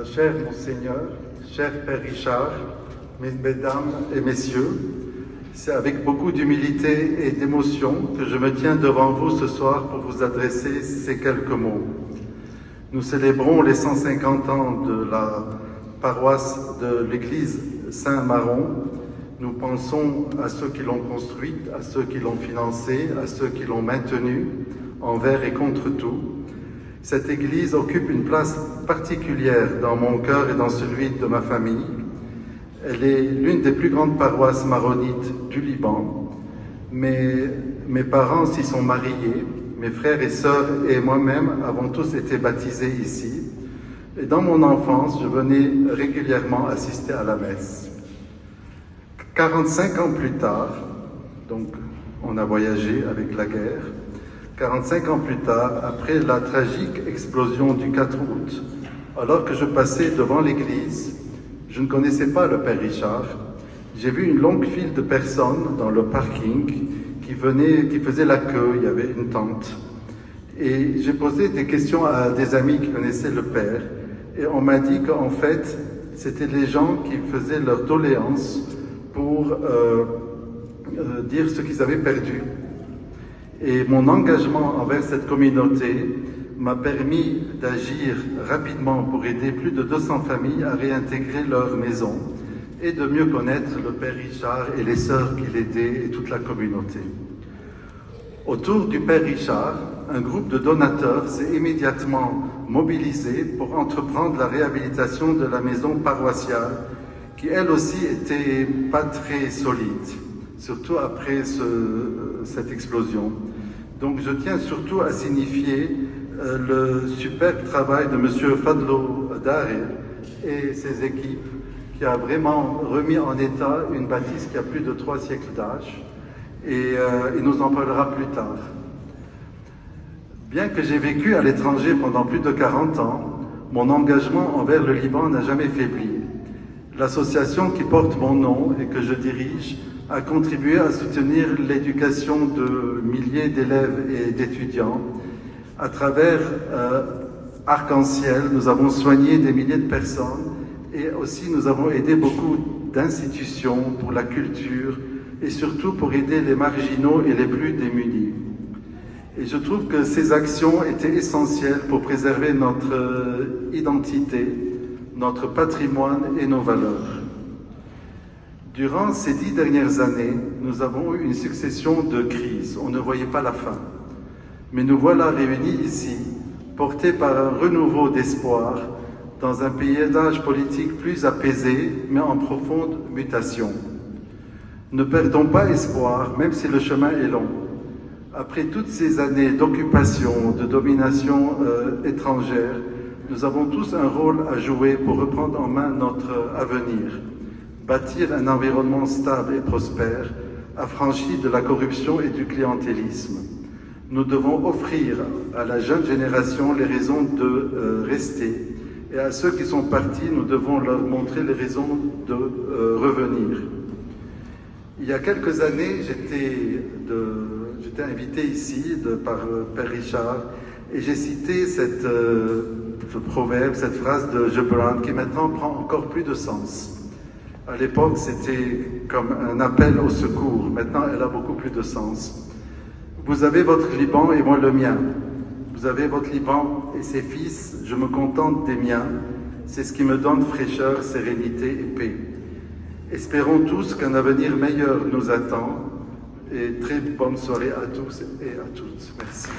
Cher Monseigneur, cher Père Richard, Mesdames et Messieurs, c'est avec beaucoup d'humilité et d'émotion que je me tiens devant vous ce soir pour vous adresser ces quelques mots. Nous célébrons les 150 ans de la paroisse de l'église Saint-Maron. Nous pensons à ceux qui l'ont construite, à ceux qui l'ont financée, à ceux qui l'ont maintenue, envers et contre tout. Cette église occupe une place particulière dans mon cœur et dans celui de ma famille. Elle est l'une des plus grandes paroisses maronites du Liban. Mes parents s'y sont mariés, mes frères et sœurs et moi-même avons tous été baptisés ici. Et dans mon enfance, je venais régulièrement assister à la messe. 45 ans plus tard, donc on a voyagé avec la guerre, 45 ans plus tard, après la tragique explosion du 4 août, alors que je passais devant l'église, je ne connaissais pas le Père Richard, j'ai vu une longue file de personnes dans le parking qui faisaient la queue, il y avait une tente. Et j'ai posé des questions à des amis qui connaissaient le Père, et on m'a dit qu'en fait, c'était les gens qui faisaient leur doléance pour dire ce qu'ils avaient perdu. Et mon engagement envers cette communauté m'a permis d'agir rapidement pour aider plus de 200 familles à réintégrer leur maison et de mieux connaître le Père Richard et les sœurs qui l'aidaient et toute la communauté. Autour du Père Richard, un groupe de donateurs s'est immédiatement mobilisé pour entreprendre la réhabilitation de la maison paroissiale qui elle aussi était pas très solide, surtout après cette explosion. Donc je tiens surtout à signifier le superbe travail de M. Fadlo Daré et ses équipes qui a vraiment remis en état une bâtisse qui a plus de 3 siècles d'âge et il nous en parlera plus tard. Bien que j'ai vécu à l'étranger pendant plus de 40 ans, mon engagement envers le Liban n'a jamais faibli. L'association qui porte mon nom et que je dirige a contribué à soutenir l'éducation de milliers d'élèves et d'étudiants. À travers Arc-en-Ciel, nous avons soigné des milliers de personnes et aussi nous avons aidé beaucoup d'institutions pour la culture et surtout pour aider les marginaux et les plus démunis. Et je trouve que ces actions étaient essentielles pour préserver notre identité, notre patrimoine et nos valeurs. Durant ces 10 dernières années, nous avons eu une succession de crises. On ne voyait pas la fin. Mais nous voilà réunis ici, portés par un renouveau d'espoir, dans un paysage politique plus apaisé, mais en profonde mutation. Ne perdons pas espoir, même si le chemin est long. Après toutes ces années d'occupation, de domination étrangère, nous avons tous un rôle à jouer pour reprendre en main notre avenir, bâtir un environnement stable et prospère, affranchi de la corruption et du clientélisme. Nous devons offrir à la jeune génération les raisons de rester, et à ceux qui sont partis, nous devons leur montrer les raisons de revenir. Il y a quelques années, j'étais invité ici par Père Richard, et j'ai cité ce proverbe, cette phrase de Gibran qui maintenant prend encore plus de sens. À l'époque, c'était comme un appel au secours. Maintenant, elle a beaucoup plus de sens. Vous avez votre Liban et moi le mien. Vous avez votre Liban et ses fils, je me contente des miens. C'est ce qui me donne fraîcheur, sérénité et paix. Espérons tous qu'un avenir meilleur nous attend. Et très bonne soirée à tous et à toutes. Merci.